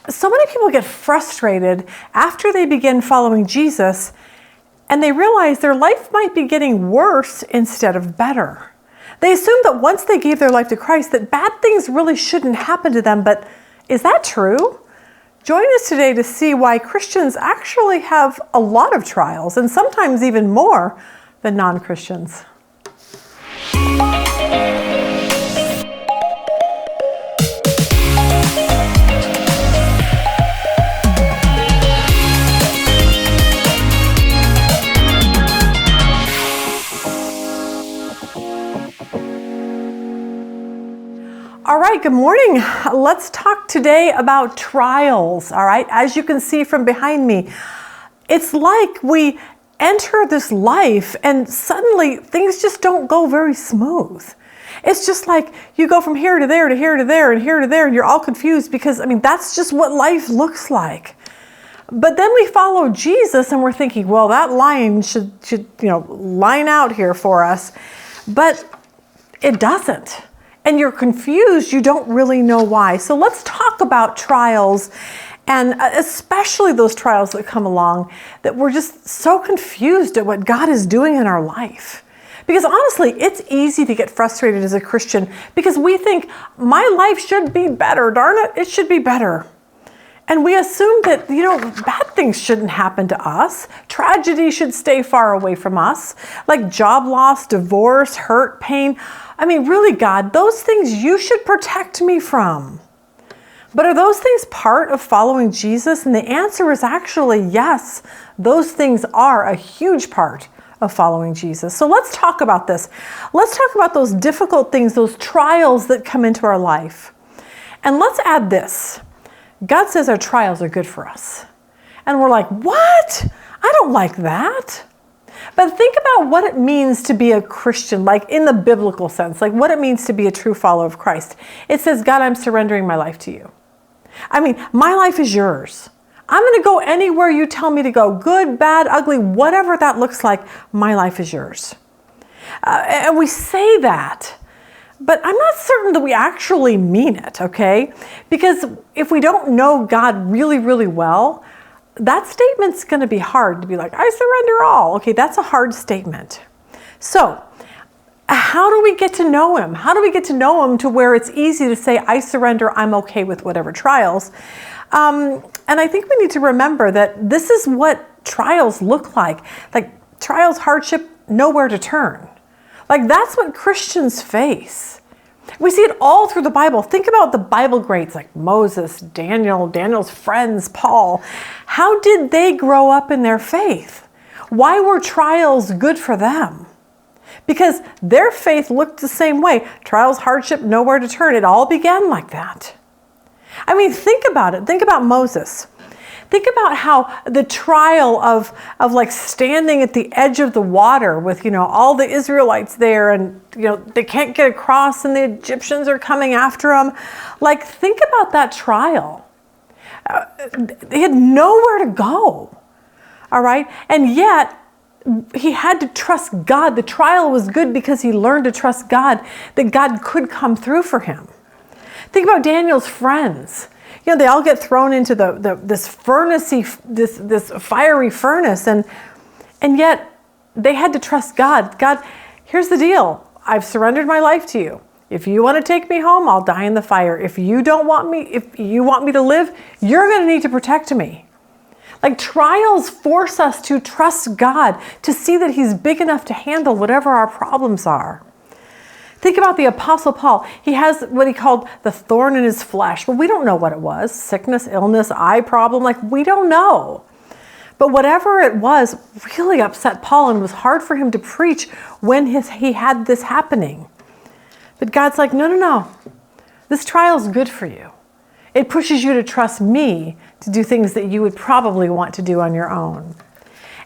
So many people get frustrated after they begin following Jesus and they realize their life might be getting worse instead of better. They assume that once they gave their life to Christ that bad things really shouldn't happen to them, but is that true? Join us today to see why Christians actually have a lot of trials and sometimes even more than non-Christians. All right, good morning. Let's talk today about trials, all right? As you can see from behind me, it's like we enter this life and suddenly things just don't go very smooth. It's just like you go from here to there to here to there and here to there and you're all confused because, that's just what life looks like. But then we follow Jesus and we're thinking, well, that line should line out here for us, but it doesn't. And you're confused, you don't really know why. So let's talk about trials, and especially those trials that come along that we're just so confused at what God is doing in our life. Because honestly, it's easy to get frustrated as a Christian because we think, my life should be better, darn it, it should be better. And we assume that, bad things shouldn't happen to us. Tragedy should stay far away from us, like job loss, divorce, hurt, pain. Really, God, those things you should protect me from. But are those things part of following Jesus? And the answer is actually yes. Those things are a huge part of following Jesus. So let's talk about this. Let's talk about those difficult things, those trials that come into our life. And let's add this. God says our trials are good for us. And we're like, what? I don't like that. But think about what it means to be a Christian, like in the biblical sense, like what it means to be a true follower of Christ. It says, God, I'm surrendering my life to you. My life is yours. I'm going to go anywhere you tell me to go, good, bad, ugly, whatever that looks like, my life is yours. And we say that. But I'm not certain that we actually mean it, okay? Because if we don't know God really, really well, that statement's going to be hard to be like, I surrender all. Okay, that's a hard statement. So, how do we get to know Him? How do we get to know Him to where it's easy to say, I surrender, I'm okay with whatever trials? And I think we need to remember that this is what trials look like. Like trials, hardship, nowhere to turn. Like that's what Christians face. We see it all through the Bible. Think about the Bible greats like Moses, Daniel's friends, Paul. How did they grow up in their faith? Why were trials good for them? Because their faith looked the same way. Trials, hardship, nowhere to turn. It all began like that. Think about it. Think about Moses. Think about how the trial of like standing at the edge of the water with, all the Israelites there and, they can't get across and the Egyptians are coming after them. Like, think about that trial. They had nowhere to go. All right. And yet he had to trust God. The trial was good because he learned to trust God, that God could come through for him. Think about Daniel's friends. They all get thrown into this fiery furnace, and yet they had to trust God. God, here's the deal. I've surrendered my life to you. If you want to take me home, I'll die in the fire. If you want me to live, you're going to need to protect me. Like trials force us to trust God, to see that He's big enough to handle whatever our problems are. Think about the Apostle Paul. He has what he called the thorn in his flesh. Well, we don't know what it was. Sickness, illness, eye problem. Like, we don't know. But whatever it was really upset Paul and was hard for him to preach when he had this happening. But God's like, no. This trial is good for you. It pushes you to trust me to do things that you would probably want to do on your own.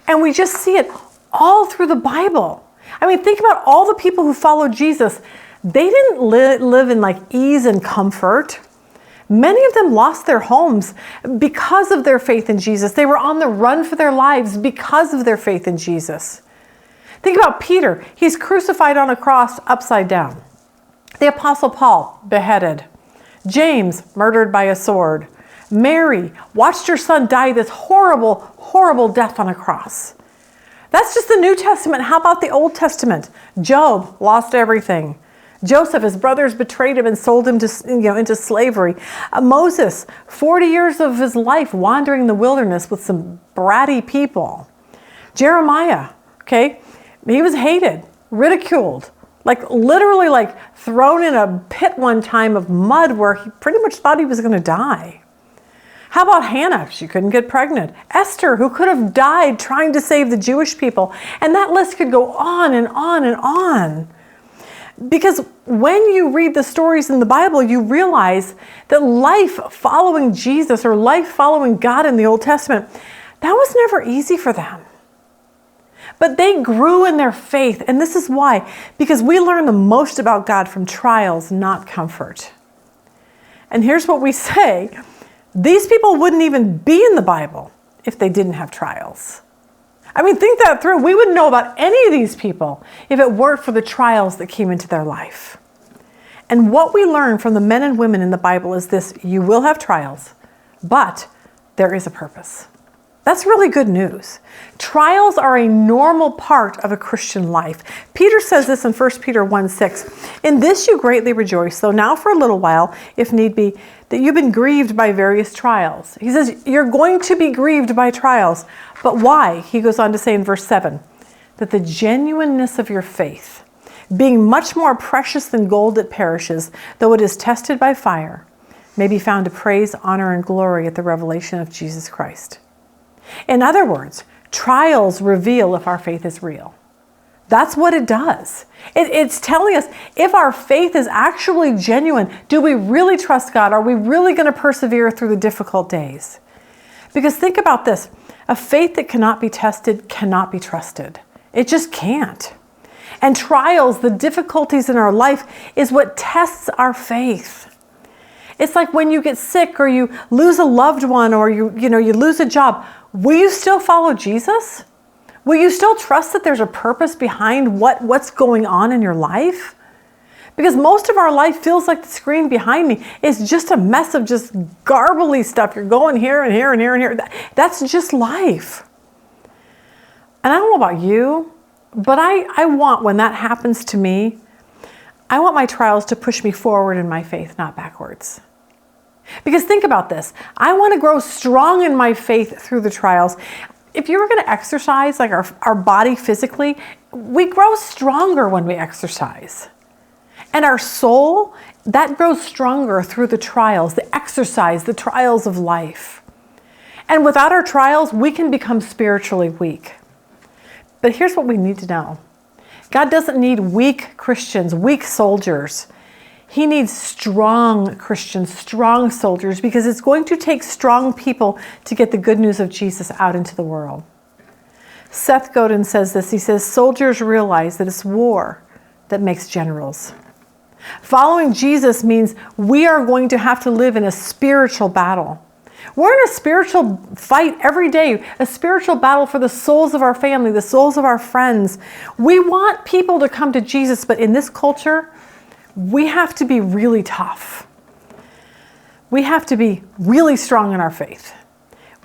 And we just see it all through the Bible. Think about all the people who followed Jesus. They didn't live in like ease and comfort. Many of them lost their homes because of their faith in Jesus. They were on the run for their lives because of their faith in Jesus. Think about Peter. He's crucified on a cross upside down. The Apostle Paul, beheaded. James, murdered by a sword. Mary watched her son die this horrible, horrible death on a cross. That's just the New Testament. How about the Old Testament? Job lost everything. Joseph, his brothers betrayed him and sold him to, into slavery. Moses, 40 years of his life wandering in the wilderness with some bratty people. Jeremiah, okay, he was hated, ridiculed, literally thrown in a pit one time of mud where he pretty much thought he was going to die. How about Hannah? She couldn't get pregnant. Esther, who could have died trying to save the Jewish people. And that list could go on and on and on. Because when you read the stories in the Bible, you realize that life following Jesus or life following God in the Old Testament, that was never easy for them. But they grew in their faith. And this is why. Because we learn the most about God from trials, not comfort. And here's what we say. These people wouldn't even be in the Bible if they didn't have trials. I mean, think that through. We wouldn't know about any of these people if it weren't for the trials that came into their life. And what we learn from the men and women in the Bible is this: you will have trials, but there is a purpose. That's really good news. Trials are a normal part of a Christian life. Peter says this in 1 Peter 1:6. In this you greatly rejoice, though now for a little while, if need be, that you've been grieved by various trials. He says you're going to be grieved by trials. But why? He goes on to say in verse 7, that the genuineness of your faith, being much more precious than gold that perishes, though it is tested by fire, may be found to praise, honor, and glory at the revelation of Jesus Christ. In other words, trials reveal if our faith is real. That's what it does. It's telling us if our faith is actually genuine. Do we really trust God? Are we really going to persevere through the difficult days? Because think about this. A faith that cannot be tested cannot be trusted. It just can't. And trials, the difficulties in our life, is what tests our faith. It's like when you get sick or you lose a loved one or you lose a job. Will you still follow Jesus? Will you still trust that there's a purpose behind what's going on in your life? Because most of our life feels like the screen behind me is just a mess of just garbly stuff. You're going here and here and here and here. That's just life. And I don't know about you, but I want, when that happens to me, I want my trials to push me forward in my faith, not backwards. Because think about this. I want to grow strong in my faith through the trials. If you were going to exercise, like our body physically, we grow stronger when we exercise. And our soul, that grows stronger through the trials, the exercise, the trials of life. And without our trials, we can become spiritually weak. But here's what we need to know. God doesn't need weak Christians, weak soldiers. He needs strong Christians, strong soldiers, because it's going to take strong people to get the good news of Jesus out into the world. Seth Godin says this. He says, soldiers realize that it's war that makes generals. Following Jesus means we are going to have to live in a spiritual battle. We're in a spiritual fight every day, a spiritual battle for the souls of our family, the souls of our friends. We want people to come to Jesus, but in this culture, we have to be really tough. We have to be really strong in our faith.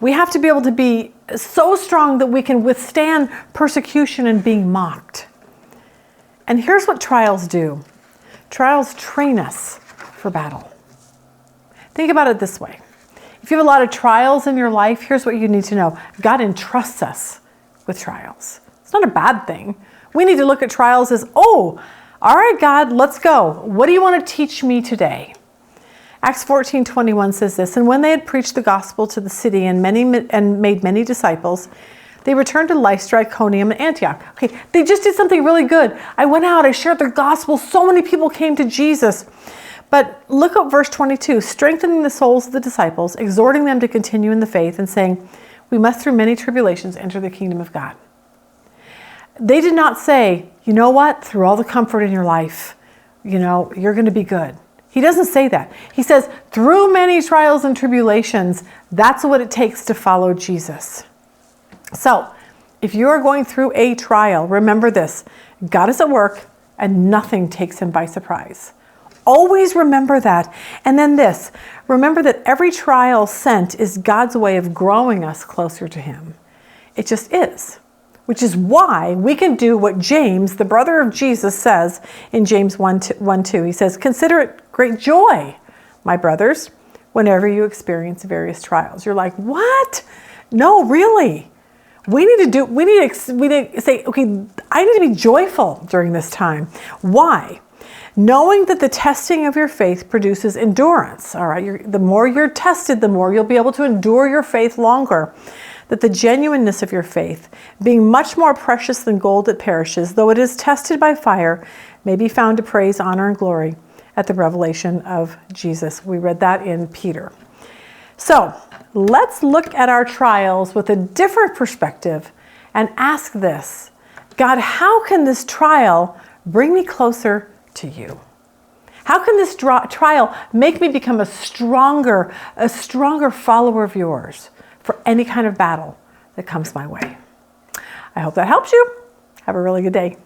We have to be able to be so strong that we can withstand persecution and being mocked. And here's what trials do. Trials train us for battle. Think about it this way. If you have a lot of trials in your life, here's what you need to know. God entrusts us with trials. It's not a bad thing. We need to look at trials as, all right, God, let's go. What do you want to teach me today? Acts 14:21 says this, and when they had preached the gospel to the city and made many disciples, they returned to Lystra, Iconium, and Antioch. Okay, they just did something really good. I went out, I shared the gospel. So many people came to Jesus. But look at verse 22, strengthening the souls of the disciples, exhorting them to continue in the faith, and saying, we must through many tribulations enter the kingdom of God. They did not say, you know what, through all the comfort in your life, you're going to be good. He doesn't say that. He says, through many trials and tribulations, that's what it takes to follow Jesus. So, if you are going through a trial, remember this, God is at work and nothing takes him by surprise. Always remember that. And then this, remember that every trial sent is God's way of growing us closer to Him. It just is. Which is why we can do what James, the brother of Jesus, says in James 1:2. He says, "Consider it great joy, my brothers, whenever you experience various trials." You're like, what? No, really. We need to say, okay, I need to be joyful during this time. Why? Knowing that the testing of your faith produces endurance. All right, the more you're tested, the more you'll be able to endure your faith longer. That the genuineness of your faith, being much more precious than gold that perishes, though it is tested by fire, may be found to praise, honor, and glory at the revelation of Jesus. We read that in Peter. So let's look at our trials with a different perspective and ask this: God, how can this trial bring me closer to you? How can this trial make me become a stronger follower of yours for any kind of battle that comes my way? I hope that helps you. Have a really good day.